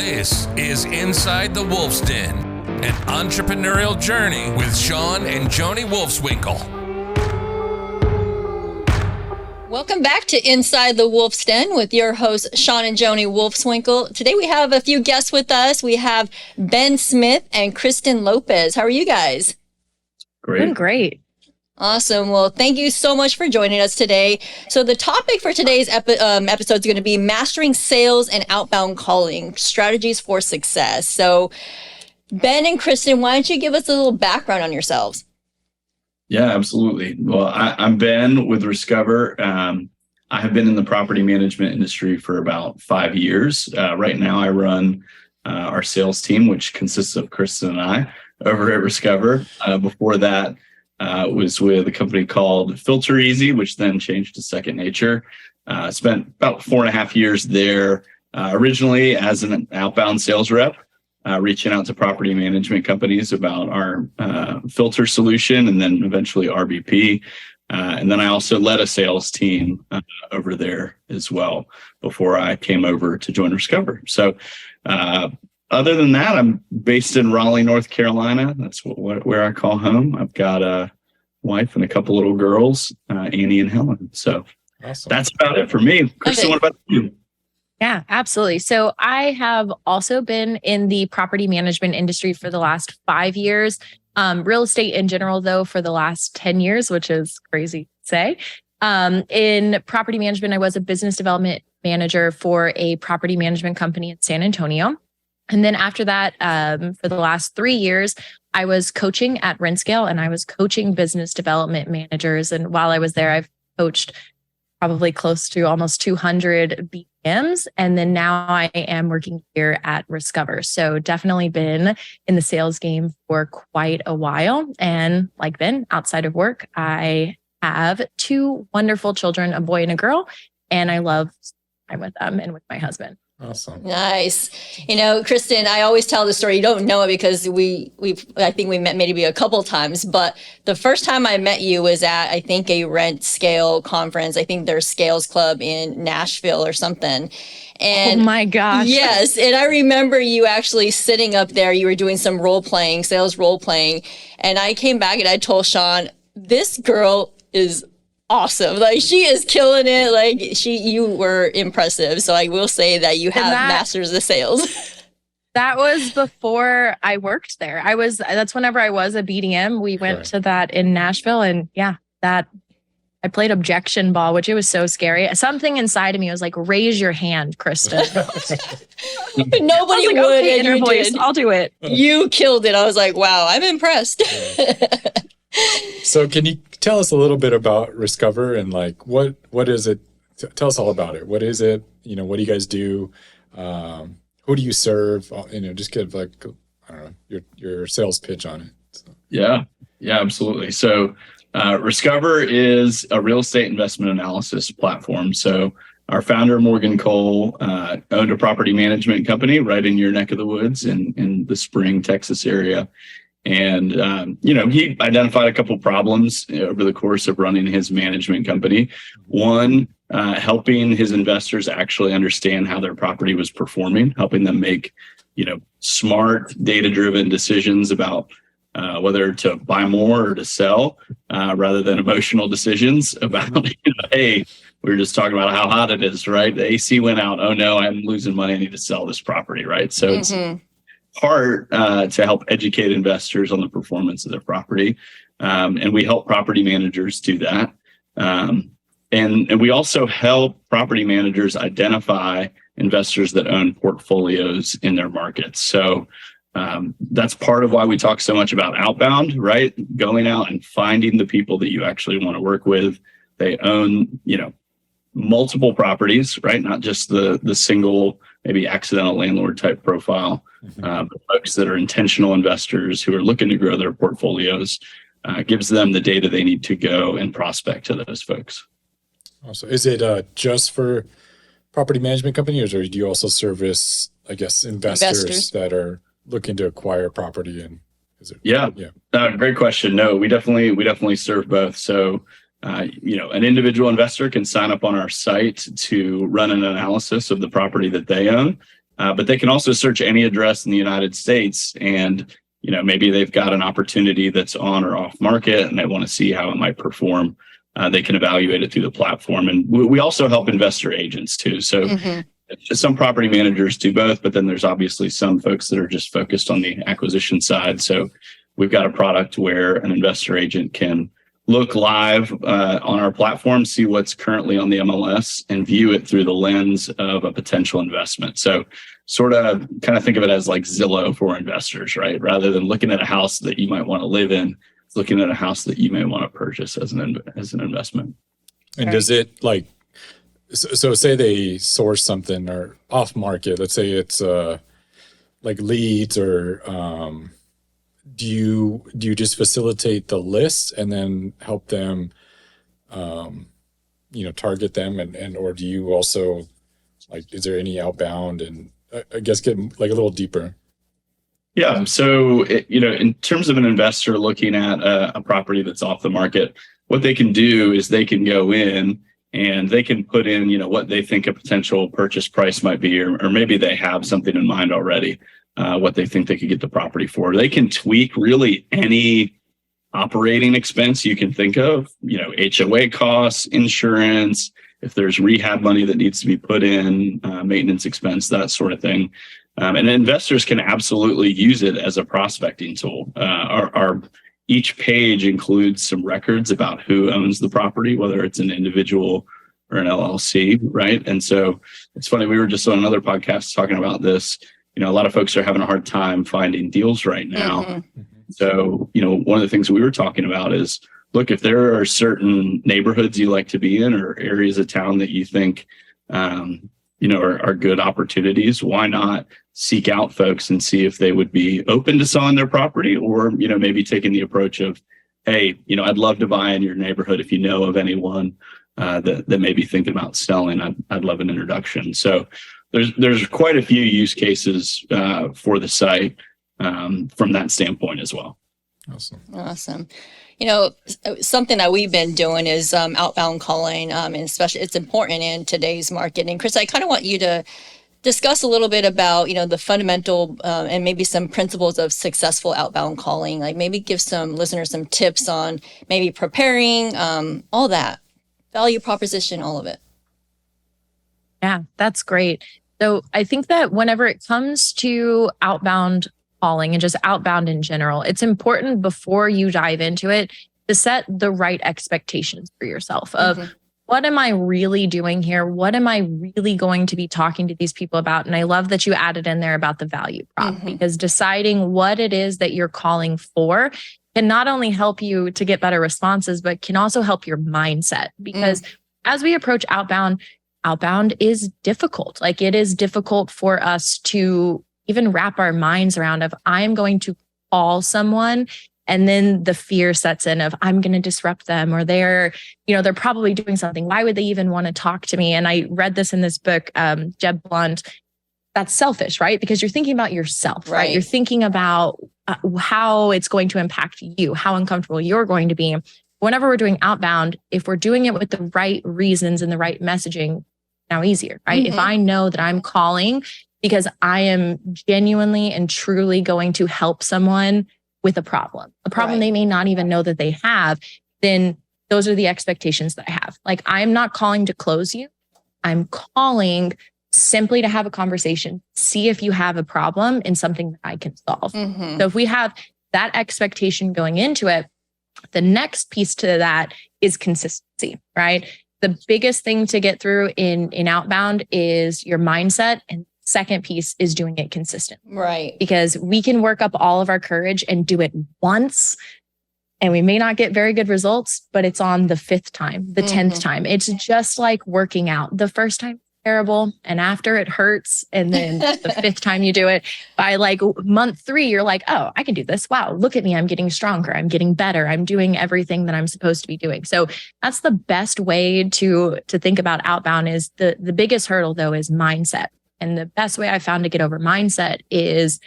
This is Inside the Wolf's Den, an entrepreneurial journey with Shawn and Joni Wolfswinkel. Welcome back to Inside the Wolf's Den with your hosts, Shawn and Joni Wolfswinkel. Today we have a few guests with us. We have Ben Smith and Kristen Lopez. How are you guys? Great. Doing great. Awesome. Well, thank you so much for joining us today. So the topic for today's episode is going to be mastering sales and outbound calling, strategies for success. So Ben and Kristen, why don't you give us a little background on yourselves? Yeah, absolutely. Well, I'm Ben with Rescover. I have been in the property management industry for about 5 years. Right now, I run our sales team, which consists of Kristen and I over at Rescover. Before that, was with a company called Filter Easy, which then changed to Second Nature. Spent about 4.5 years there, originally as an outbound sales rep, reaching out to property management companies about our filter solution, and then eventually RBP. And then I also led a sales team over there as well before I came over to join Rescover. So other than that, I'm based in Raleigh, North Carolina. That's where I call home. I've got a wife and a couple little girls, Annie and Helen. So awesome. That's about it for me. Kristen, what about you? Yeah, absolutely. So I have also been in the property management industry for the last 5 years. Real estate in general, though, for the last 10 years, which is crazy to say. In property management, I was a business development manager for a property management company in San Antonio. And then after that, for the last 3 years, I was coaching at Rentscale, and I was coaching business development managers. And while I was there, I've coached probably close to almost 200 BMs. And then now I am working here at Rescover. So definitely been in the sales game for quite a while. And like Ben, outside of work, I have 2 wonderful children, a boy and a girl, and I love time with them and with my husband. Awesome. Nice. You know, Kristen, I always tell the story. You don't know it because I think we met maybe a couple times, but the first time I met you was at, I think, a Rentscale conference. I think there's Scales Club in Nashville or something. And oh my gosh. Yes. And I remember you actually sitting up there. You were doing some sales role playing. And I came back and I told Shawn, this girl is awesome. Like, she is killing it. Like, you were impressive. So I will say that you have masters of sales. That was before I worked there. That's whenever I was a BDM. We went to that in Nashville, and I played objection ball, which it was so scary. Something inside of me was like, raise your hand, Kristen. Nobody would. Okay, inner voice, I'll do it. You killed it. I was like, wow, I'm impressed. So can you tell us a little bit about Rescover and like what is it? Tell us all about it. What is it? You know, what do you guys do? Who do you serve? Just give like, I don't know, your sales pitch on it. So. Yeah, absolutely. So Rescover is a real estate investment analysis platform. So our founder, Morgan Cole, owned a property management company right in your neck of the woods in the Spring, Texas area. And, he identified a couple problems over the course of running his management company. One, helping his investors actually understand how their property was performing, helping them make, smart, data-driven decisions about whether to buy more or to sell, rather than emotional decisions about, hey, we were just talking about how hot it is, right? The AC went out. Oh, no, I'm losing money. I need to sell this property, right? So it's part to help educate investors on the performance of their property. And we help property managers do that. And we also help property managers identify investors that own portfolios in their markets. So that's part of why we talk so much about outbound, right? Going out and finding the people that you actually want to work with. They own, multiple properties, right? Not just the single, maybe accidental landlord type profile, but folks that are intentional investors who are looking to grow their portfolios, gives them the data they need to go and prospect to those folks. Also, is it just for property management companies, or do you also service, I guess, investors that are looking to acquire property? And is it? Great question. No, we definitely serve both. So an individual investor can sign up on our site to run an analysis of the property that they own. But they can also search any address in the United States, and maybe they've got an opportunity that's on or off market and they want to see how it might perform. They can evaluate it through the platform. And we also help investor agents too. So some property managers do both, but then there's obviously some folks that are just focused on the acquisition side. So we've got a product where an investor agent can look live on our platform, see what's currently on the MLS, and view it through the lens of a potential investment. So sort of kind of think of it as like Zillow for investors, right? Rather than looking at a house that you might want to live in, looking at a house that you may want to purchase as an investment. And does it so say they source something or off market, let's say it's like leads, or do you just facilitate the lists and then help them target them, and or do you also, like, is there any outbound, and I guess get like a little deeper? Yeah. So, in terms of an investor looking at a property that's off the market, what they can do is they can go in and they can put in, what they think a potential purchase price might be, or maybe they have something in mind already, what they think they could get the property for. They can tweak really any operating expense you can think of, HOA costs, insurance, if there's rehab money that needs to be put in, maintenance expense, that sort of thing. And investors can absolutely use it as a prospecting tool. Our each page includes some records about who owns the property, whether it's an individual or an LLC, right? And so it's funny, we were just on another podcast talking about this. A lot of folks are having a hard time finding deals right now. So, one of the things we were talking about is, look, if there are certain neighborhoods you like to be in, or areas of town that you think, are good opportunities, why not seek out folks and see if they would be open to selling their property, or, maybe taking the approach of, hey, I'd love to buy in your neighborhood. If you know of anyone that may be thinking about selling, I'd love an introduction. So there's quite a few use cases for the site from that standpoint as well. Awesome. Something that we've been doing is outbound calling, and especially it's important in today's market. And Chris, I kind of want you to discuss a little bit about, the fundamental and maybe some principles of successful outbound calling. Like maybe give some listeners some tips on maybe preparing, all that, value proposition, all of it. Yeah, that's great. So I think that whenever it comes to outbound calling and just outbound in general, it's important before you dive into it to set the right expectations for yourself of what am I really doing here? What am I really going to be talking to these people about? And I love that you added in there about the value prop, because deciding what it is that you're calling for can not only help you to get better responses, but can also help your mindset. Because as we approach outbound is difficult. Like, it is difficult for us to even wrap our minds around of, I'm going to call someone, and then the fear sets in of, I'm going to disrupt them, or they're probably doing something. Why would they even want to talk to me? And I read this in this book, Jeb Blunt. That's selfish, right? Because you're thinking about yourself, right? You're thinking about how it's going to impact you, how uncomfortable you're going to be. Whenever we're doing outbound, if we're doing it with the right reasons and the right messaging, now easier, right? If I know that I'm calling because I am genuinely and truly going to help someone with a problem they may not even know that they have, then those are the expectations that I have. Like, I'm not calling to close you. I'm calling simply to have a conversation, see if you have a problem and something that I can solve. So if we have that expectation going into it, the next piece to that is consistency, right? The biggest thing to get through in outbound is your mindset. And second piece is doing it consistent. Right. Because we can work up all of our courage and do it once, and we may not get very good results, but it's on the 5th time, the 10th time. It's just like working out. The first time, terrible. And after, it hurts. And then the 5th time you do it, by like month 3, you're like, oh, I can do this. Wow, look at me. I'm getting stronger. I'm getting better. I'm doing everything that I'm supposed to be doing. So that's the best way to think about outbound. Is the biggest hurdle, though, is mindset. And the best way I found to get over mindset is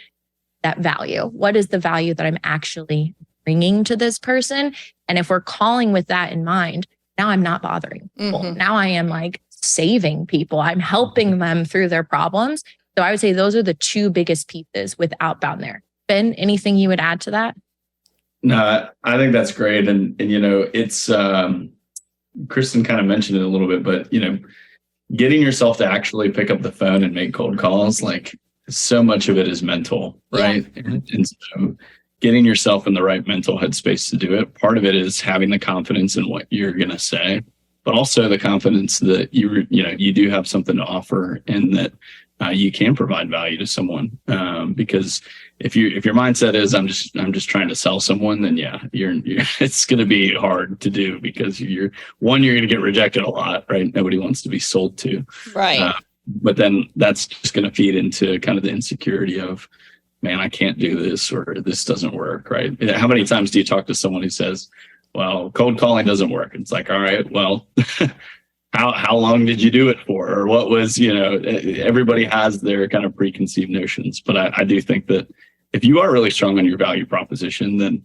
that value. What is the value that I'm actually bringing to this person? And if we're calling with that in mind, now I'm not bothering people. Now I am like saving people. I'm helping them through their problems. So I would say those are the two biggest pieces with outbound there. Ben, anything you would add to that? No, I think that's great. And it's, Kristen kind of mentioned it a little bit, but, getting yourself to actually pick up the phone and make cold calls, like so much of it is mental, right? Yeah. And so getting yourself in the right mental headspace to do it. Part of it is having the confidence in what you're going to say, but also the confidence that you do have something to offer and that you can provide value to someone. Because if your mindset is I'm just trying to sell someone, then you're it's going to be hard to do, because you're going to get rejected a lot, right? Nobody wants to be sold to, Right. But then that's just going to feed into kind of the insecurity of, man, I can't do this, or this doesn't work, right? How many times do you talk to someone who says, well, cold calling doesn't work? It's like, all right, well, how long did you do it for? Or what was, everybody has their kind of preconceived notions. But I do think that if you are really strong on your value proposition, then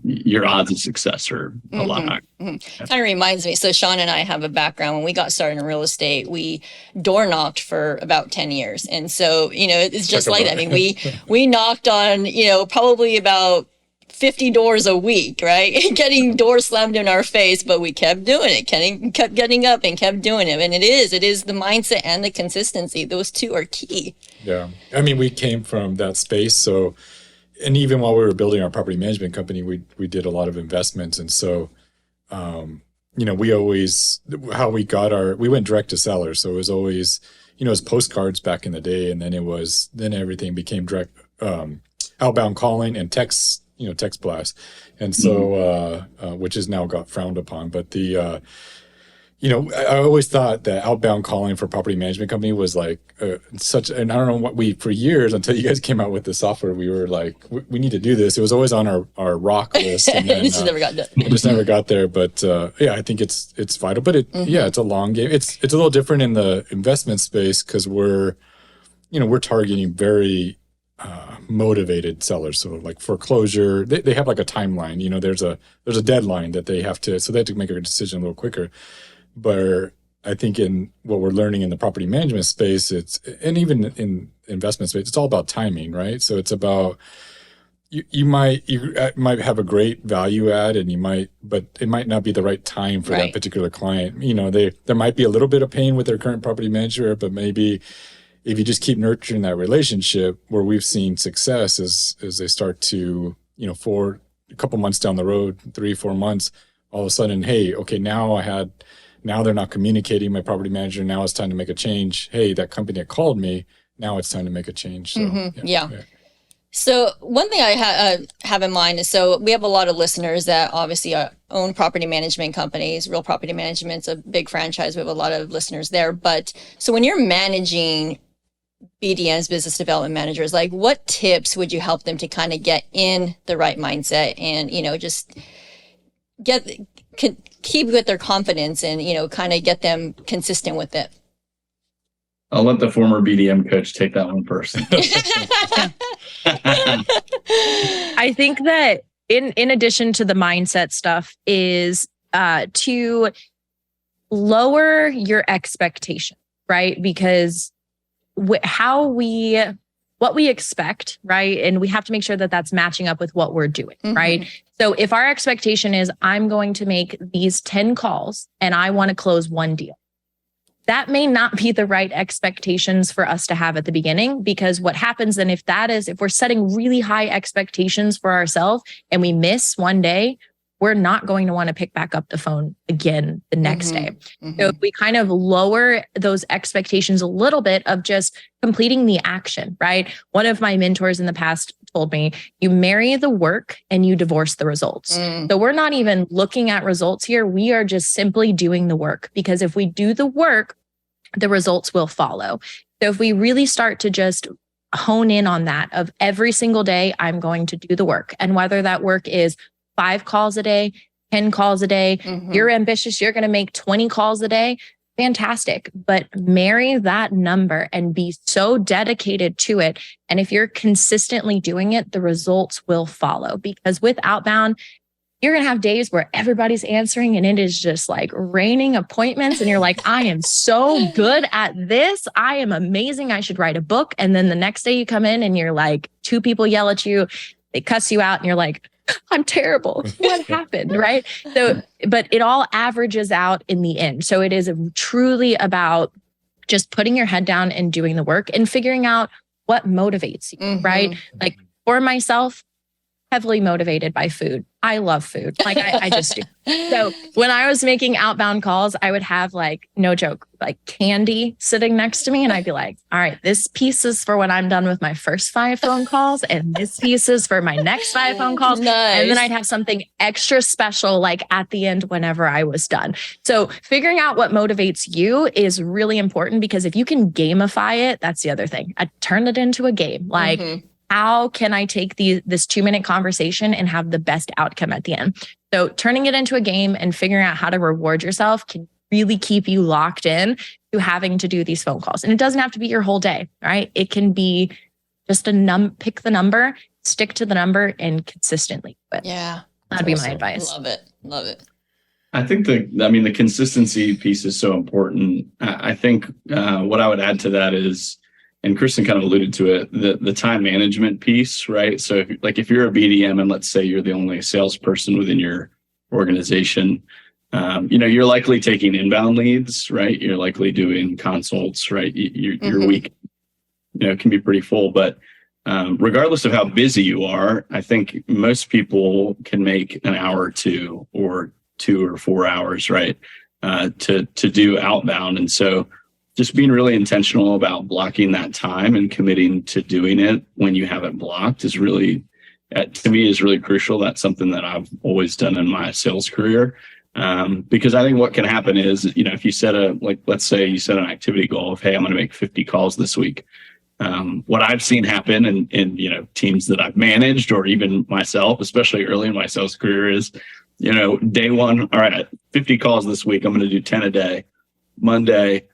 your odds of success are a lot higher. Mm-hmm. Kind of reminds me. So Shawn and I have a background. When we got started in real estate, we door knocked for about 10 years. And so, it's just like that. I mean, we knocked on, probably about 50 doors a week, right? Getting doors slammed in our face, but we kept doing it, kept getting up and kept doing it. And it is the mindset and the consistency. Those two are key. Yeah. I mean, we came from that space. So, and even while we were building our property management company, we did a lot of investments. And so, we always, we went direct to sellers. So it was always, it was postcards back in the day. And then everything became direct, outbound calling and text blast. And so, which is now got frowned upon. But I always thought that outbound calling for property management company was like and I don't know what for years, until you guys came out with the software, we were like, we need to do this. It was always on our rock list. And then, it just never got done. It just never got there. But I think it's vital, but it's a long game. It's a little different in the investment space, because we're targeting very motivated sellers. So like foreclosure, they have like a timeline, there's a deadline that they have to make a decision a little quicker. But I think in what we're learning in the property management space, and even in investment space, it's all about timing, right? So it's about, you might have a great value add, but it might not be the right time for that particular client. There might be a little bit of pain with their current property manager, but maybe if you just keep nurturing that relationship, where we've seen success is they start to, for a couple months down the road, 3-4 months, all of a sudden, hey, okay, now they're not communicating, my property manager, now it's time to make a change. Hey, that company that called me, now it's time to make a change. So, yeah. So one thing I have in mind is, so we have a lot of listeners that obviously own property management companies. Real Property Management's a big franchise. We have a lot of listeners there. But so when you're managing BDMs, business development managers, like what tips would you help them to kind of get in the right mindset and, just keep with their confidence and, kind of get them consistent with it? I'll let the former BDM coach take that one first. I think that in addition to the mindset stuff is to lower your expectation, right? Because what we expect, right? And we have to make sure that that's matching up with what we're doing, right? So if our expectation is I'm going to make these 10 calls and I want to close one deal, that may not be the right expectations for us to have at the beginning, because what happens then if we're setting really high expectations for ourselves and we miss one day, we're not going to want to pick back up the phone again the next day. So if we kind of lower those expectations a little bit of just completing the action, right? One of my mentors in the past told me, you marry the work and you divorce the results. So we're not even looking at results here. We are just simply doing the work, because if we do the work, the results will follow. So if we really start to just hone in on that of every single day, I'm going to do the work. And whether that work is 5 calls a day, 10 calls a day, you're ambitious, you're going to make 20 calls a day, fantastic. But marry that number and be so dedicated to it. And if you're consistently doing it, the results will follow. Because with outbound, you're going to have days where everybody's answering and it is just like raining appointments. And you're like, I am so good at this. I am amazing. I should write a book. And then the next day you come in and you're like, 2 people yell at you, they cuss you out and you're like, I'm terrible. What happened? Right. So, but it all averages out in the end. So it is truly about just putting your head down and doing the work and figuring out what motivates you. Right. Like for myself, heavily motivated by food. I love food. Like I just do. So when I was making outbound calls, I would have like, no joke, like candy sitting next to me. And I'd be like, all right, this piece is for when I'm done with my first 5 phone calls. And this piece is for my next 5 phone calls. Nice. And then I'd have something extra special, like at the end, whenever I was done. So figuring out what motivates you is really important, because if you can gamify it, that's the other thing. I turn it into a game. Like, how can I take this 2-minute conversation and have the best outcome at the end? So turning it into a game and figuring out how to reward yourself can really keep you locked in to having to do these phone calls. And it doesn't have to be your whole day, right? It can be just pick the number, stick to the number, and consistently do it. Yeah. That'd be my advice. Love it. Love it. I think the consistency piece is so important. I think what I would add to that is, and Kristen kind of alluded to it, the time management piece, right? So if you're a BDM and let's say you're the only salesperson within your organization, you're likely taking inbound leads, right? You're likely doing consults, right? Your week, can be pretty full, but regardless of how busy you are, I think most people can make an hour or 2 or 2 or 4 hours, right? To do outbound. And so just being really intentional about blocking that time and committing to doing it when you have it blocked is really, to me, is really crucial. That's something that I've always done in my sales career. Because I think what can happen is, if you set let's say you set an activity goal of, hey, I'm going to make 50 calls this week. What I've seen happen in teams that I've managed, or even myself, especially early in my sales career, is, day one, all right, 50 calls this week. I'm going to do 10 a day. Monday,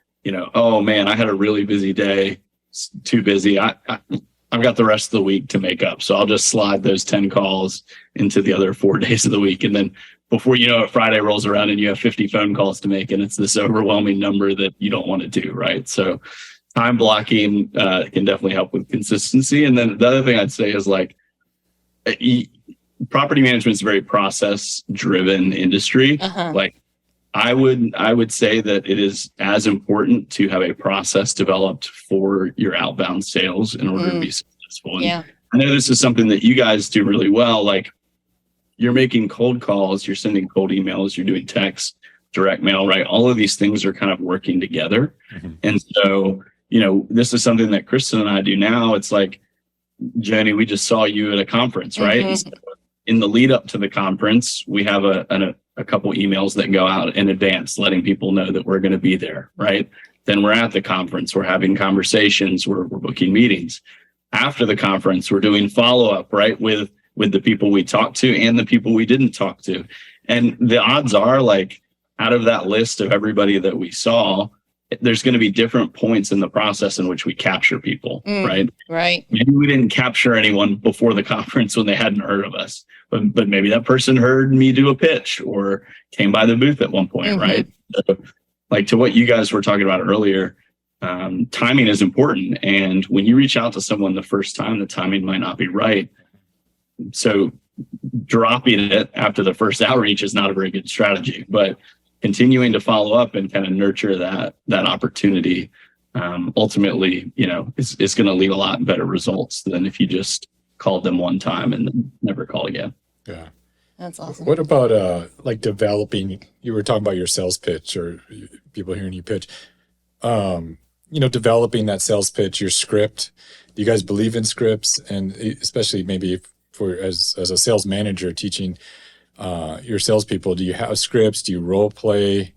oh man, I had a really busy day. It's too busy. I've got the rest of the week to make up. So I'll just slide those 10 calls into the other 4 days of the week. And then before you know it, Friday rolls around and you have 50 phone calls to make. And it's this overwhelming number that you don't want to do, right? So time blocking can definitely help with consistency. And then the other thing I'd say is property management is a very process driven industry. I would say that it is as important to have a process developed for your outbound sales in order to be successful. And I know this is something that you guys do really well. Like, you're making cold calls, you're sending cold emails, you're doing text, direct mail, right? All of these things are kind of working together. And so, this is something that Kristen and I do now. It's like, Joni, we just saw you at a conference, right? And so in the lead up to the conference, we have a couple emails that go out in advance, letting people know that we're going to be there, right? Then we're at the conference, we're having conversations, we're booking meetings. After the conference, we're doing follow-up, right? With the people we talked to and the people we didn't talk to. And the odds are, out of that list of everybody that we saw, there's going to be different points in the process in which we capture people, right? Right. Maybe we didn't capture anyone before the conference when they hadn't heard of us, but maybe that person heard me do a pitch or came by the booth at one point, right? So, to what you guys were talking about earlier, timing is important. And when you reach out to someone the first time, the timing might not be right. So dropping it after the first outreach is not a very good strategy, but continuing to follow up and kind of nurture that opportunity, ultimately, is going to lead a lot better results than if you just called them one time and then never call again. Yeah. That's awesome. What about developing, you were talking about your sales pitch or people hearing you pitch, developing that sales pitch, your script. Do you guys believe in scripts? And especially maybe as a sales manager teaching your salespeople, do you have scripts? Do you role play?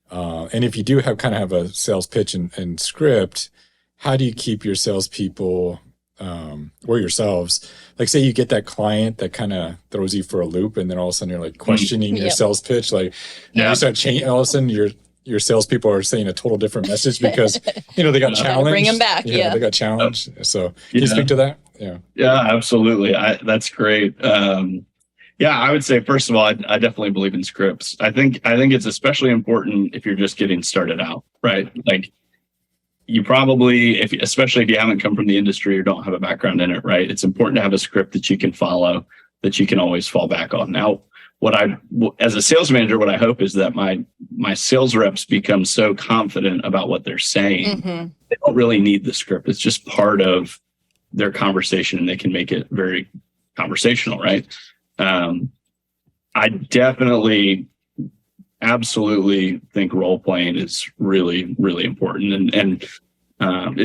And if you do have a sales pitch and script, how do you keep your salespeople or yourselves? Like, say you get that client that kind of throws you for a loop, and then all of a sudden you're questioning your sales pitch. You start changing. All of a sudden your salespeople are saying a total different message because they got challenged. Bring them back. They got challenged. So can you speak to that? Yeah. Yeah, absolutely. That's great. Yeah, I would say, first of all, I definitely believe in scripts. I think it's especially important if you're just getting started out, right? Like, you probably, especially if you haven't come from the industry or don't have a background in it, right? It's important to have a script that you can follow, that you can always fall back on. Now, as a sales manager, what I hope is that my sales reps become so confident about what they're saying, they don't really need the script. It's just part of their conversation, and they can make it very conversational, right? I definitely, absolutely think role playing is really, really important. Before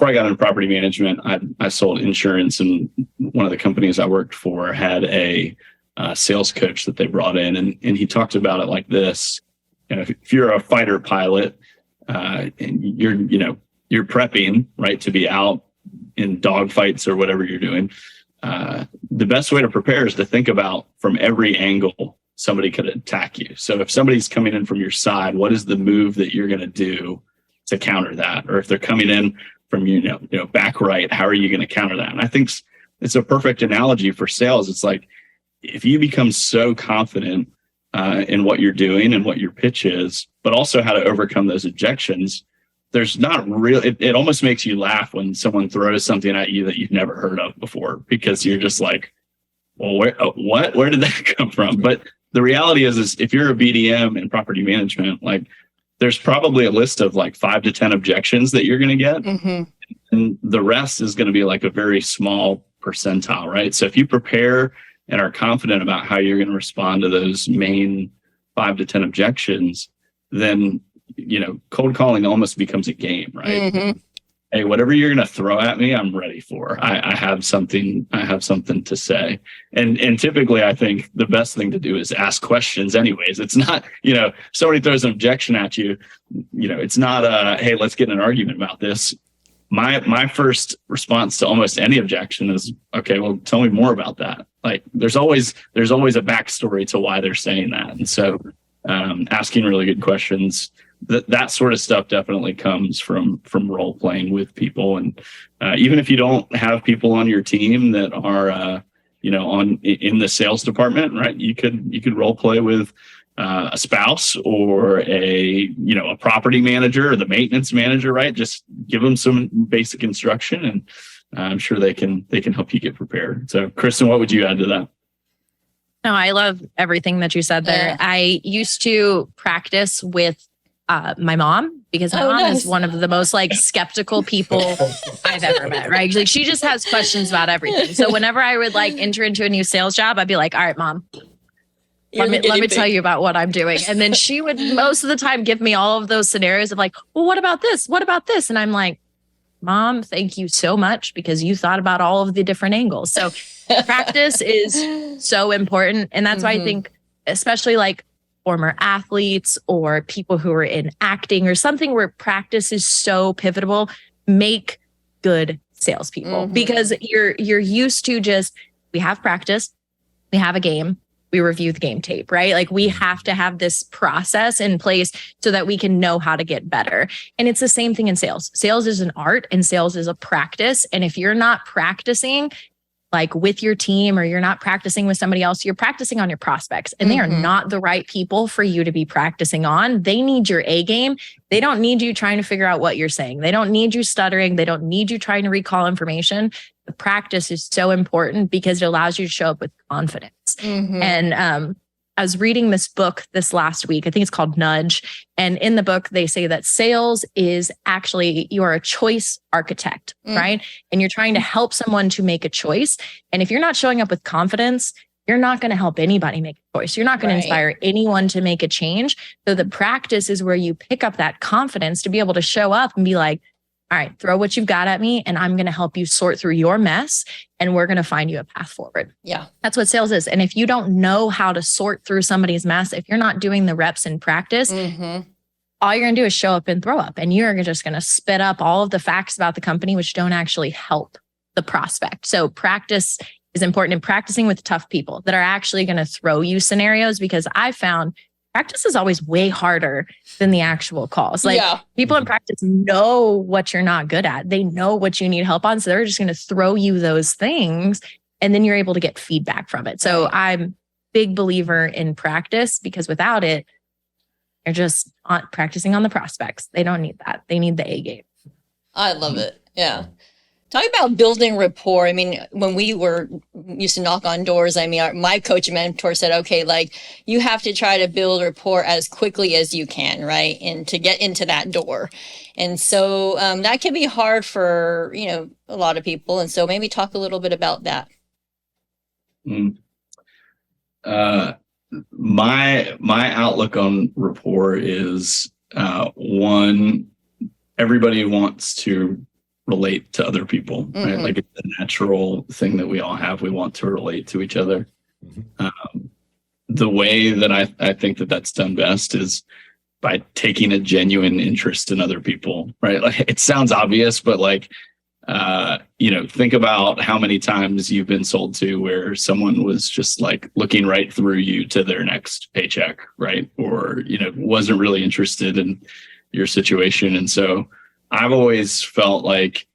I got into property management, I sold insurance, and one of the companies I worked for had a sales coach that they brought in, and he talked about it like this: if you're a fighter pilot, and you're prepping, right, to be out in dogfights or whatever you're doing, the best way to prepare is to think about from every angle somebody could attack you. So if somebody's coming in from your side, what is the move that you're going to do to counter that? Or if they're coming in from back right, how are you going to counter that? And I think it's a perfect analogy for sales. It's like, if you become so confident in what you're doing and what your pitch is, but also how to overcome those objections, there's not really, it almost makes you laugh when someone throws something at you that you've never heard of before, because you're just like, well, where did that come from? But the reality is if you're a BDM in property management, like, there's probably a list of like 5 to 10 objections that you're going to get. And the rest is going to be like a very small percentile, right? So if you prepare and are confident about how you're going to respond to those main 5 to 10 objections, then, cold calling almost becomes a game, right? Hey, whatever you're going to throw at me, I'm ready for. I have something to say. And typically I think the best thing to do is ask questions anyways. It's not, somebody throws an objection at you, it's not hey, let's get in an argument about this. My first response to almost any objection is, okay, well, tell me more about that. Like, there's always a backstory to why they're saying that. And so asking really good questions, that sort of stuff definitely comes from role playing with people. And even if you don't have people on your team that are in the sales department, right, you could role play with a spouse or a property manager or the maintenance manager, right? Just give them some basic instruction, and I'm sure they can help you get prepared. So, Kristen, what would you add to that? No, I love everything that you said there. I used to practice with my mom, because my mom is one of the most skeptical people I've ever met, right? Like, she just has questions about everything. So whenever I would enter into a new sales job, I'd be like, all right, Mom, let me tell you about what I'm doing. And then she would most of the time give me all of those scenarios of well, what about this? What about this? And I'm like, Mom, thank you so much, because you thought about all of the different angles. So practice is so important. And that's why I think, especially former athletes or people who are in acting or something where practice is so pivotal, make good salespeople, because you're used to we have practice, we have a game, we review the game tape, right? We have to have this process in place so that we can know how to get better. And it's the same thing in sales. Sales is an art and sales is a practice. And if you're not practicing with your team, or you're not practicing with somebody else, you're practicing on your prospects, and they are not the right people for you to be practicing on. They need your A game. They don't need you trying to figure out what you're saying. They don't need you stuttering. They don't need you trying to recall information. The practice is so important because it allows you to show up with confidence. And I was reading this book this last week. I think it's called Nudge. And in the book, they say that sales is actually, you are a choice architect, right? And you're trying to help someone to make a choice. And if you're not showing up with confidence, you're not going to help anybody make a choice. You're not going to inspire anyone to make a change. So the practice is where you pick up that confidence to be able to show up and be like, all right, throw what you've got at me, and I'm going to help you sort through your mess, and we're going to find you a path forward. Yeah. That's what sales is. And if you don't know how to sort through somebody's mess, if you're not doing the reps in practice, all you're going to do is show up and throw up, and you're just going to spit up all of the facts about the company, which don't actually help the prospect. So practice is important, in practicing with tough people that are actually going to throw you scenarios, because I found practice is always way harder than the actual calls. People in practice know what you're not good at. They know what you need help on. So they're just going to throw you those things. and then you're able to get feedback from it. So I'm big believer in practice, because without it, they're just practicing on the prospects. They don't need that. They need the A game. I love it. Yeah. Talk about building rapport. I mean, when we used to knock on doors, I mean, my coach and mentor said, okay, like you have to try to build rapport as quickly as you can, right? And to get into that door. And so that can be hard for, a lot of people. And so maybe talk a little bit about that. My outlook on rapport is one, everybody wants to relate to other people, right? Mm-hmm. Like it's a natural thing that we all have. We want to relate to each other. The way that I think that that's done best is by taking a genuine interest in other people, right? Like it sounds obvious, but like, think about how many times you've been sold to where someone was just like looking right through you to their next paycheck, right? Or, wasn't really interested in your situation. And so I've always felt like,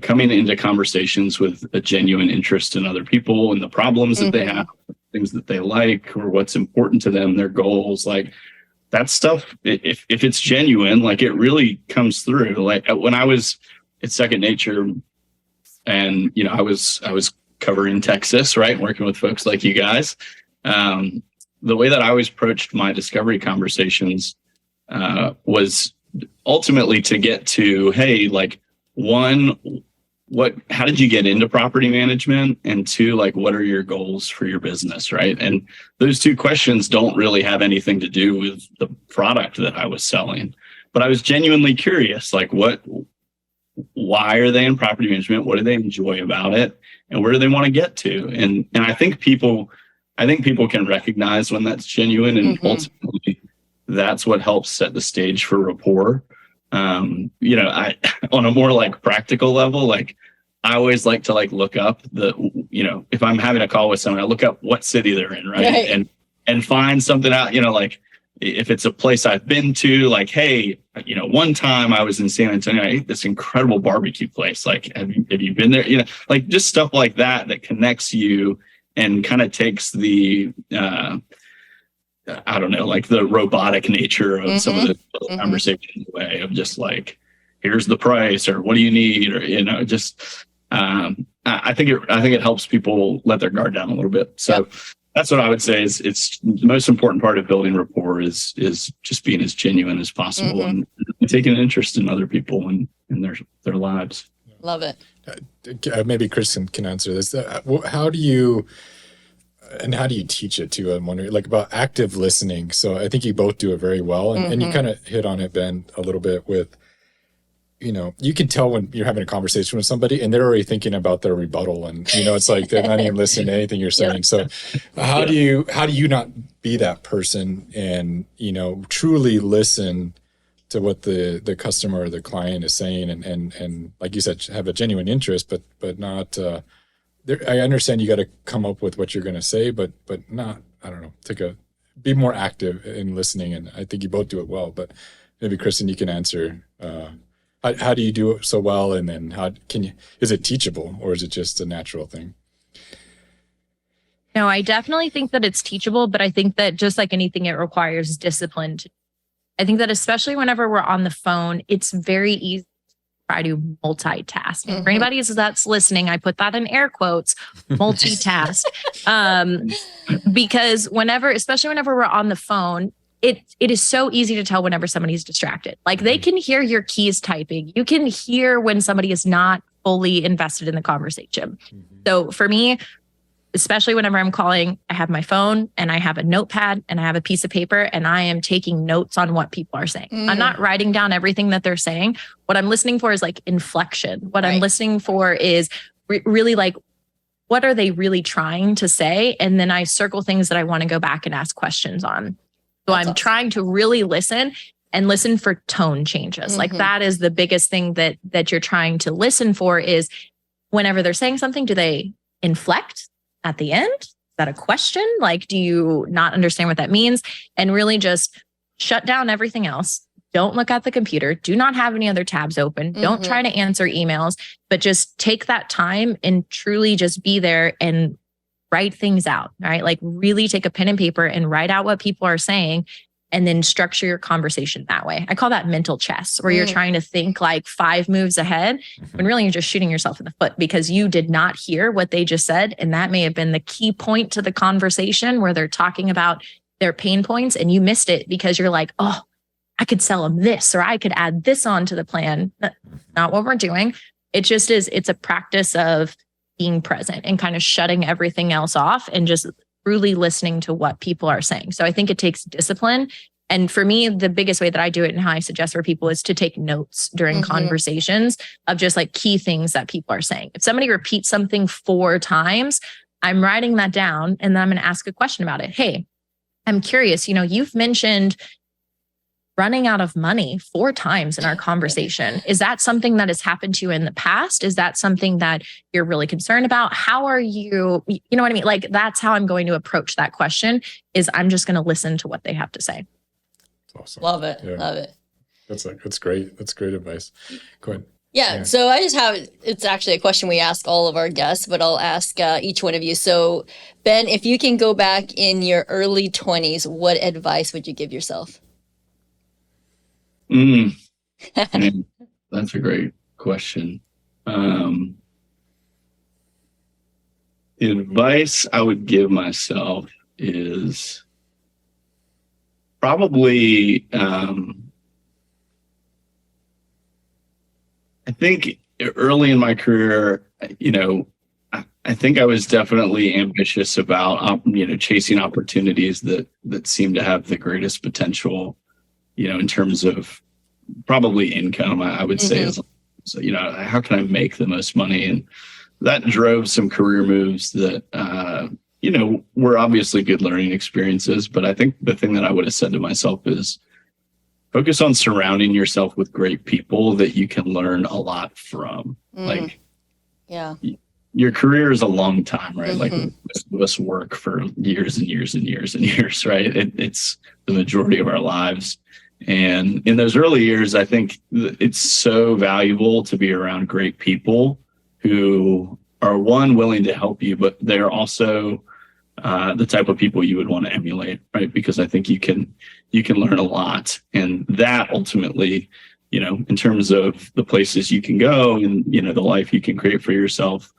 coming into conversations with a genuine interest in other people and the problems that they have, things that they like, or what's important to them, their goals, like that stuff, if it's genuine, like it really comes through. Like when I was at Second Nature and, I was covering Texas, right? Working with folks like you guys. The way that I always approached my discovery conversations was ultimately to get to, hey, like one, how did you get into property management? And two, like, what are your goals for your business? Right. And those two questions don't really have anything to do with the product that I was selling, but I was genuinely curious, like why are they in property management? What do they enjoy about it? And where do they want to get to? And I think people can recognize when that's genuine, and ultimately that's what helps set the stage for rapport. I on a more like practical level, like I always like to like look up if I'm having a call with someone, I look up what city they're in, right? And find something out, like if it's a place I've been to, like, hey, one time I was in San Antonio, I ate this incredible barbecue place. Like, have you been there? Like just stuff like that connects you and kind of takes the, I don't know, like the robotic nature of some of the conversations away of just like, here's the price, or what do you need? Or, just, I think it helps people let their guard down a little bit. So that's what I would say is it's the most important part of building rapport is just being as genuine as possible and taking an interest in other people and their lives. Love it. Maybe Kristen can answer this. How do you teach it too? I'm wondering, like, about active listening. So I think you both do it very well. And you kind of hit on it, Ben, a little bit with, you can tell when you're having a conversation with somebody and they're already thinking about their rebuttal, and, it's like they're not even listening to anything you're saying. So how do you not be that person and, truly listen to what the customer or the client is saying and like you said, have a genuine interest, but not, I understand you got to come up with what you're going to say, but not, I don't know, be more active in listening. And I think you both do it well, but maybe Kristen, you can answer, how do you do it so well? And then is it teachable, or is it just a natural thing? No, I definitely think that it's teachable, but I think that just like anything, it requires discipline. I think that especially whenever we're on the phone, it's very easy to try to multitask. For anybody that's listening, I put that in air quotes, multitask. Because especially whenever we're on the phone, it is so easy to tell whenever somebody's distracted. Like they can hear your keys typing. You can hear when somebody is not fully invested in the conversation. So for me, especially whenever I'm calling, I have my phone and I have a notepad and I have a piece of paper and I am taking notes on what people are saying. I'm not writing down everything that they're saying. What I'm listening for is like inflection. What I'm listening for is really like, what are they really trying to say? And then I circle things that I want to go back and ask questions on. So I'm trying to really listen and listen for tone changes. Like that is the biggest thing that you're trying to listen for is whenever they're saying something, do they inflect at the end? Is that a question? Like, do you not understand what that means? And really just shut down everything else. don't look at the computer. Do not have any other tabs open. Don't try to answer emails, but just take that time and truly just be there and write things out, right? Like really take a pen and paper and write out what people are saying and then structure your conversation that way. I call that mental chess, where you're trying to think like 5 moves ahead when really you're just shooting yourself in the foot because you did not hear what they just said. And that may have been the key point to the conversation where they're talking about their pain points and you missed it because you're like, oh, I could sell them this, or I could add this onto the plan. That's not what we're doing. It just is, it's a practice of being present and kind of shutting everything else off and just truly listening to what people are saying. So I think it takes discipline. And for me, the biggest way that I do it and how I suggest for people is to take notes during conversations of just like key things that people are saying. If somebody repeats something 4 times, I'm writing that down and then I'm going to ask a question about it. Hey, I'm curious, you've mentioned running out of money 4 times in our conversation. Is that something that has happened to you in the past? Is that something that you're really concerned about? How are you know what I mean? Like that's how I'm going to approach that question is I'm just going to listen to what they have to say. Awesome. Love it. Yeah. Love it. That's great. That's great advice. Go ahead. Yeah. So I just have, it's actually a question we ask all of our guests, but I'll ask each one of you. So Ben, if you can go back in your early 20s, what advice would you give yourself? Man, that's a great question. The advice I would give myself is probably, I think early in my career, I think I was definitely ambitious about, chasing opportunities that seemed to have the greatest potential, in terms of probably income, I would say is, how can I make the most money? And that drove some career moves that, were obviously good learning experiences. But I think the thing that I would have said to myself is focus on surrounding yourself with great people that you can learn a lot from. Like, your career is a long time, right? Like most of us work for years and years and years and years, right? It's the majority of our lives. And in those early years, I think it's so valuable to be around great people who are, one, willing to help you, but they're also the type of people you would want to emulate, right? Because I think you can learn a lot. And that ultimately, in terms of the places you can go and, the life you can create for yourself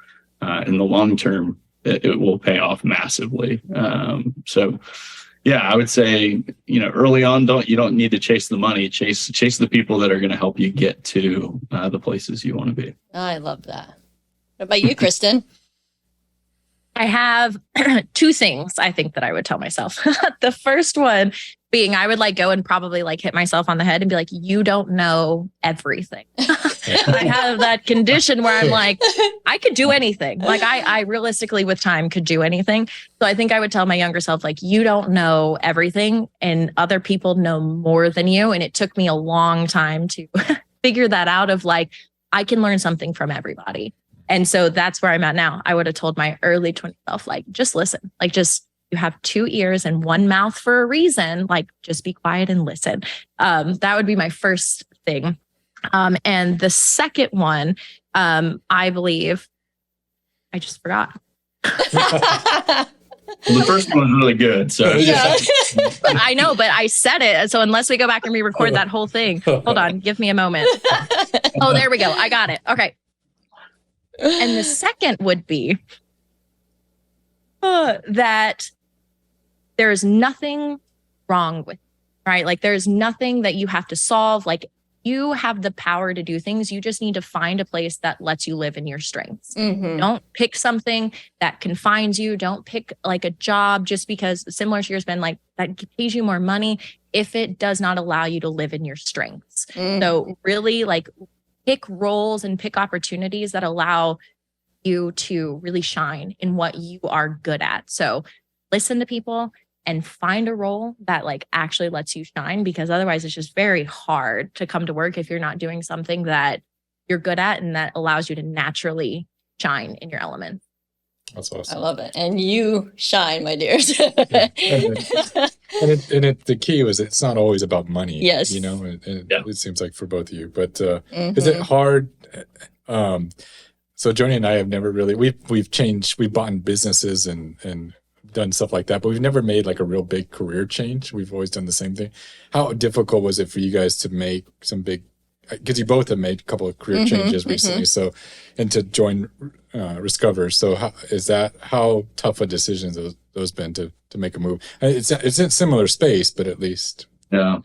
in the long term, it will pay off massively. So yeah, I would say, early on, you don't need to chase the money, chase the people that are going to help you get to the places you want to be. I love that. What about you, Kristen? I have 2 things I think that I would tell myself. The first one being I would go and probably hit myself on the head and be like, you don't know everything. I have that condition where I'm like, I could do anything. I realistically with time could do anything. So I think I would tell my younger self, you don't know everything and other people know more than you. And it took me a long time to figure that out of I can learn something from everybody. And so that's where I'm at now. I would have told my early 20s self, just listen, you have 2 ears and 1 mouth for a reason. Just be quiet and listen. That would be my first thing. And the second one, I believe, I just forgot. Well, the first one was really good. So Yeah. I know, but I said it. So unless we go back and re-record that whole thing, hold on, give me a moment. Oh, there we go. I got it. Okay. And the second would be that there's nothing wrong with, right? There's nothing that you have to solve. You have the power to do things. You just need to find a place that lets you live in your strengths. Don't pick something that confines you. Don't pick a job just because, similar to yours, Ben, that pays you more money if it does not allow you to live in your strengths. So really pick roles and pick opportunities that allow you to really shine in what you are good at. So listen to people and find a role that actually lets you shine, because otherwise it's just very hard to come to work if you're not doing something that you're good at and that allows you to naturally shine in your element. That's awesome. I love it. And you shine, my dears. The key was it's not always about money. Yes. You know, and Yeah. it seems like for both of you. But is it hard? So Joni and I have never really we've changed. We've bought in businesses and done stuff like that, but we've never made like a real big career change. We've always done the same thing. How difficult was it for you guys to make some big? Because you both have made a couple of career changes recently, so and to join Rescover. So how tough a decision those been to make a move? It's in a similar space, but at least Yeah.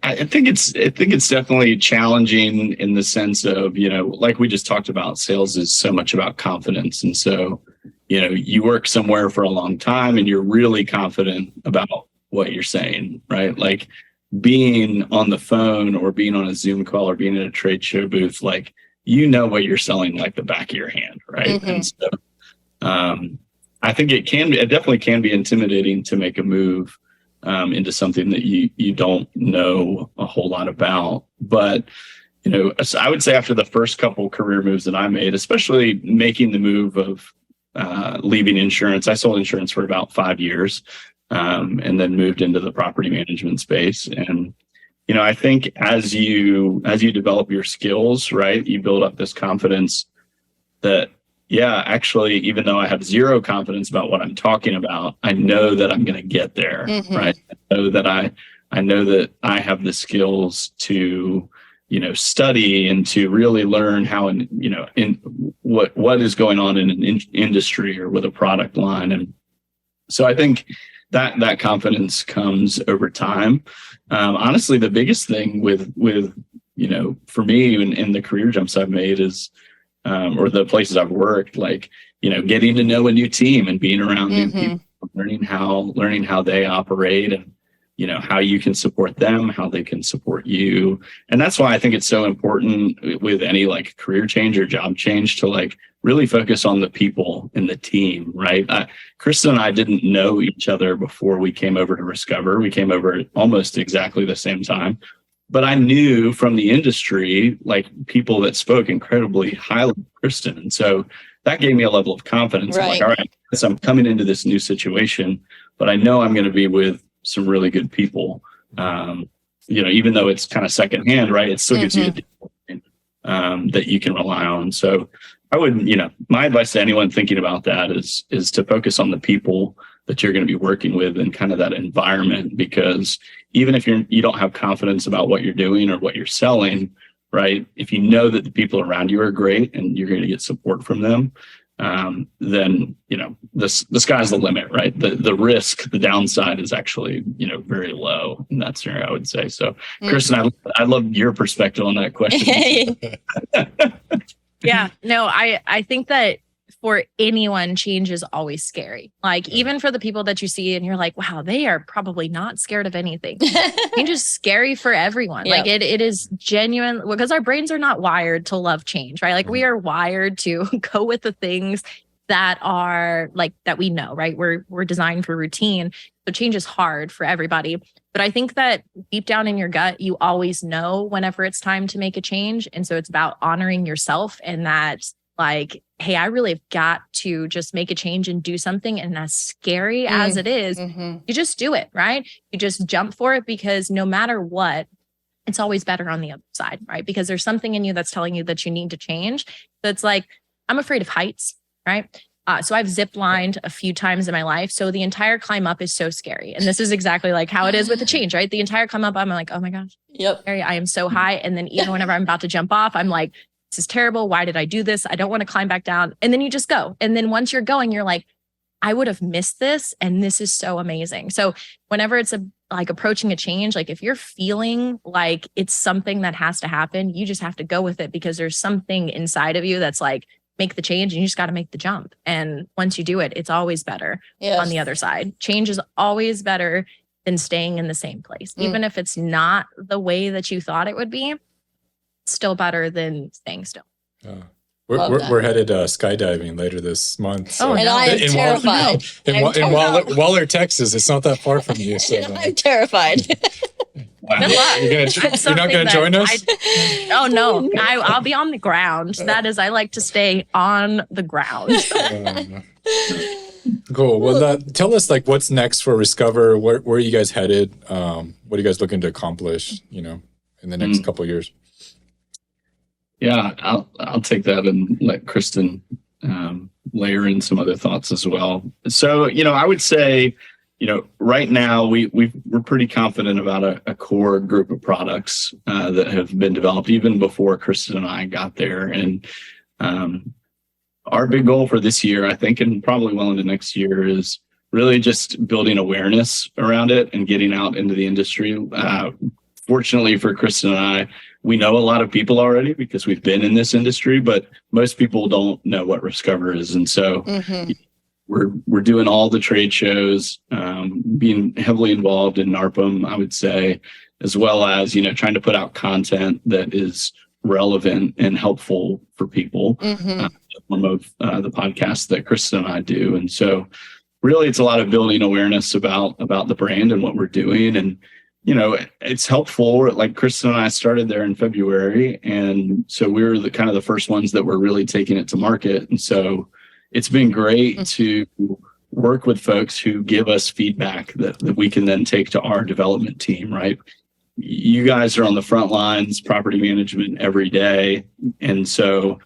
I think it's definitely challenging in the sense of, like we just talked about, sales is so much about confidence, and so you work somewhere for a long time and you're really confident about what you're saying, right? Like being on the phone or being on a Zoom call or being in a trade show booth, like, what you're selling like the back of your hand, right? And so I think it definitely can be intimidating to make a move into something that you don't know a whole lot about. But I would say after the first couple career moves that I made, especially making the move of leaving insurance, I sold insurance for about 5 years. And then moved into the property management space. And, I think as you develop your skills, right, you build up this confidence that, actually, even though I have zero confidence about what I'm talking about, I know that I'm going to get there, right? I know that I have the skills to, study and to really learn how, in what is going on in an industry or with a product line. And so I think that confidence comes over time. Honestly, the biggest thing with for me in the career jumps I've made is, or the places I've worked, like, getting to know a new team and being around new people, learning how they operate and, how you can support them, how they can support you. And that's why I think it's so important with any like career change or job change to like really focus on the people in the team, right? Kristen and I didn't know each other before we came over to Rescover. We came over at almost exactly the same time. But I knew from the industry, like people that spoke incredibly highly of Kristen. And so that gave me a level of confidence. Right. I'm like, all right, so I'm coming into this new situation, but I know I'm going to be with some really good people. Even though it's kind of secondhand, right? It still gives you that you can rely on. So I would, my advice to anyone thinking about that is to focus on the people that you're going to be working with and kind of that environment, because even if you don't have confidence about what you're doing or what you're selling, right? If you know that the people around you are great and you're going to get support from them, then, the sky's the limit, right? The risk, the downside is actually, very low in that scenario, I would say. So, Kristen, I love your perspective on that question. Yeah, no, I think that for anyone, change is always scary. Like even for the people that you see and you're like, wow, they are probably not scared of anything. Change is scary for everyone. Yep. Like it is genuine because our brains are not wired to love change, right? Like we are wired to go with the things that are like that we know, right? We're designed for routine. So change is hard for everybody. But I think that deep down in your gut, you always know whenever it's time to make a change. And so it's about honoring yourself and that like, hey, I really have got to just make a change and do something. And as scary as it is, you just do it, right? You just jump for it because no matter what, it's always better on the other side, right? Because there's something in you that's telling you that you need to change. So it's like, I'm afraid of heights, right? So I've zip lined a few times in my life. So the entire climb up is so scary. And this is exactly like how it is with the change, right? The entire climb up, I'm like, oh my gosh, scary. I am so high. And then even whenever I'm about to jump off, I'm like, this is terrible. Why did I do this? I don't want to climb back down. And then you just go. And then once you're going, you're like, I would have missed this. And this is so amazing. So whenever it's like approaching a change, like if you're feeling like it's something that has to happen, you just have to go with it because there's something inside of you that's like, make the change and you just got to make the jump. And once you do it, it's always better on the other side. Change is always better than staying in the same place. Even if it's not the way that you thought it would be, it's still better than staying still. We're headed skydiving later this month. So. And I am terrified. In Waller, Texas. It's not that far from you. So I'm terrified. Good luck. You're not going to join us? Oh, no. I'll be on the ground. That is, I like to stay on the ground. Cool. Well, tell us like what's next for Rescover. Where are you guys headed? What are you guys looking to accomplish, in the next couple of years? Yeah, I'll take that and let Kristen layer in some other thoughts as well. So, I would say, right now we're pretty confident about a core group of products that have been developed even before Kristen and I got there. And our big goal for this year, I think, and probably well into next year, is really just building awareness around it and getting out into the industry. Fortunately for Kristen and I, we know a lot of people already because we've been in this industry, but most people don't know what Rescover is. And so we're doing all the trade shows, being heavily involved in NARPM, I would say, as well as, trying to put out content that is relevant and helpful for people in the form of the podcast that Kristen and I do. And so really it's a lot of building awareness about the brand and what we're doing. And it's helpful. Like Kristen and I started there in February. And so we were the first ones that were really taking it to market. And so it's been great to work with folks who give us feedback that we can then take to our development team, right? You guys are on the front lines, property management every day. And so,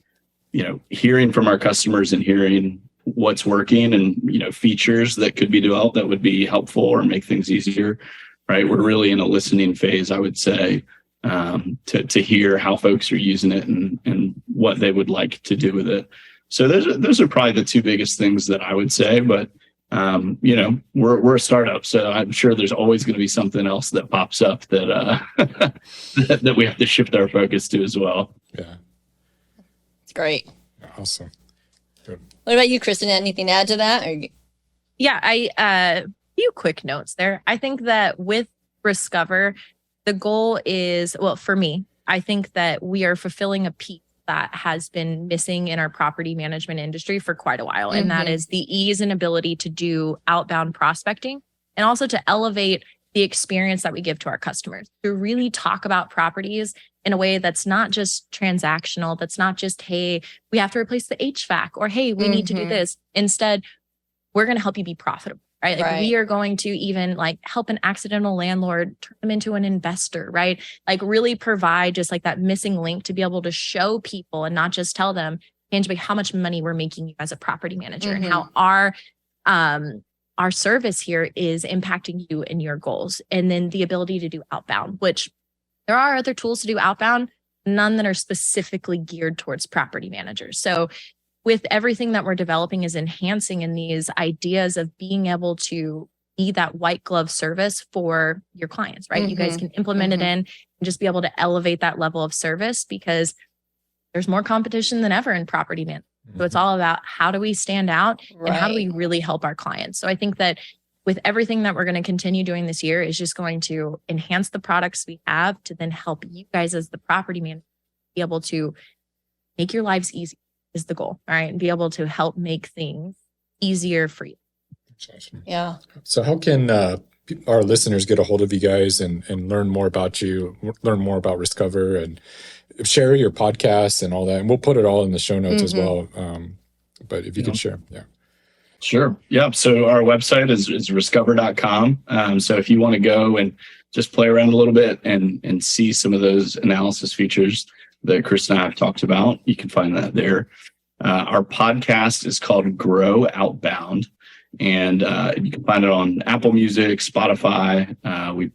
hearing from our customers and hearing what's working and, features that could be developed that would be helpful or make things easier. Right. We're really in a listening phase, I would say, to hear how folks are using it and what they would like to do with it. So those are probably the two biggest things that I would say. But, we're a startup, so I'm sure there's always going to be something else that pops up that that we have to shift our focus to as well. Yeah. It's great. Awesome. Good. What about you, Kristen? Anything to add to that? Yeah, few quick notes there. I think that with Rescover, the goal is, well, for me, I think that we are fulfilling a piece that has been missing in our property management industry for quite a while. And that is the ease and ability to do outbound prospecting and also to elevate the experience that we give to our customers, to really talk about properties in a way that's not just transactional, that's not just, hey, we have to replace the HVAC, or hey, we need to do this. Instead, we're going to help you be profitable. Right? Like we are going to even help an accidental landlord turn them into an investor, right? Like really provide just that missing link to be able to show people and not just tell them tangibly how much money we're making you as a property manager and how our service here is impacting you and your goals. And then the ability to do outbound, which there are other tools to do outbound, none that are specifically geared towards property managers. So with everything that we're developing is enhancing in these ideas of being able to be that white glove service for your clients, right? You guys can implement it in and just be able to elevate that level of service because there's more competition than ever in property management. So it's all about how do we stand out and how do we really help our clients? So I think that with everything that we're going to continue doing this year is just going to enhance the products we have to then help you guys as the property manager be able to make your lives easy. Is the goal, all right? And be able to help make things easier for you. Yeah. So how can our listeners get a hold of you guys and learn more about you, learn more about Rescover and share your podcast and all that? And we'll put it all in the show notes as well. But if you could share, Sure. Yeah. So our website is rescover.com. So if you want to go and just play around a little bit and see some of those analysis features that Chris and I have talked about, you can find that there. Our podcast is called Grow Outbound, and you can find it on Apple Music, Spotify.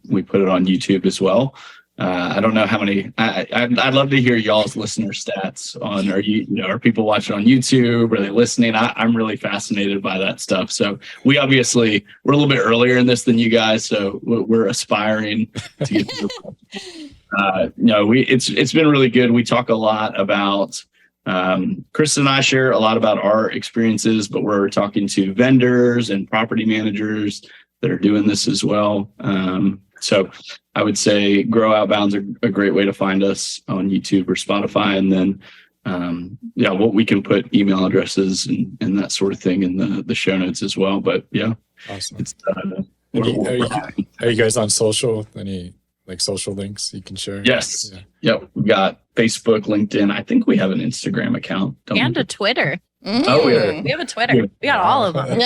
We put it on YouTube as well. I don't know how many. I'd love to hear y'all's listener stats on. Are people watching on YouTube? Are they listening? I'm really fascinated by that stuff. So we're a little bit earlier in this than you guys, so we're aspiring to get to it's been really good. We talk a lot about, Kristen and I share a lot about our experiences, but we're talking to vendors and property managers that are doing this as well. So I would say Grow Outbound's a great way to find us on YouTube or Spotify. And then, we can put email addresses and that sort of thing in the show notes as well. But yeah, awesome. It's, are you guys on social? Any like social links you can share? Yes. Yeah. Yep. We've got Facebook, LinkedIn. I think we have an Instagram account. And a Twitter. Oh, yeah. We have a Twitter. We got all of them.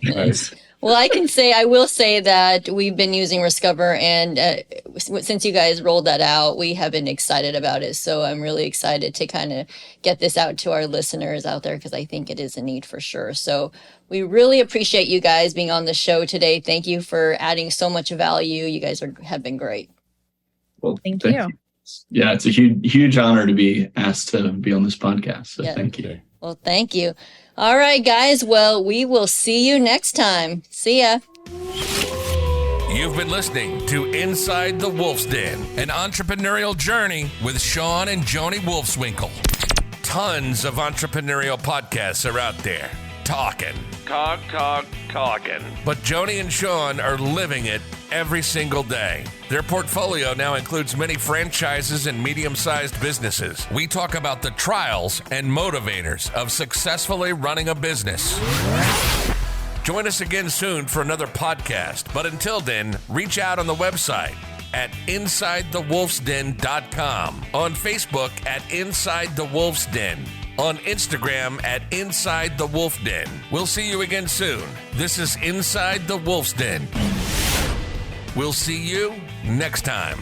Nice. Well, I will say that we've been using Rescover, and since you guys rolled that out, we have been excited about it. So I'm really excited to kind of get this out to our listeners out there, because I think it is a need for sure. So we really appreciate you guys being on the show today. Thank you for adding so much value. You guys have been great. Well, Thank you. Yeah, it's a huge honor to be asked to be on this podcast. So Yeah. thank you. Well, thank you. All right, guys. Well, we will see you next time. See ya. You've been listening to Inside the Wolf's Den, an entrepreneurial journey with Shawn and Joni Wolfswinkel. Tons of entrepreneurial podcasts are out there talking. Talking. But Joni and Shawn are living it every single day. Their portfolio now includes many franchises and medium-sized businesses. We talk about the trials and motivators of successfully running a business. Join us again soon for another podcast. But until then, reach out on the website at InsideTheWolfsDen.com, on Facebook at Inside the Wolf's Den, on Instagram at Inside the Wolf Den. We'll see you again soon. This is Inside the Wolf's Den. We'll see you next time.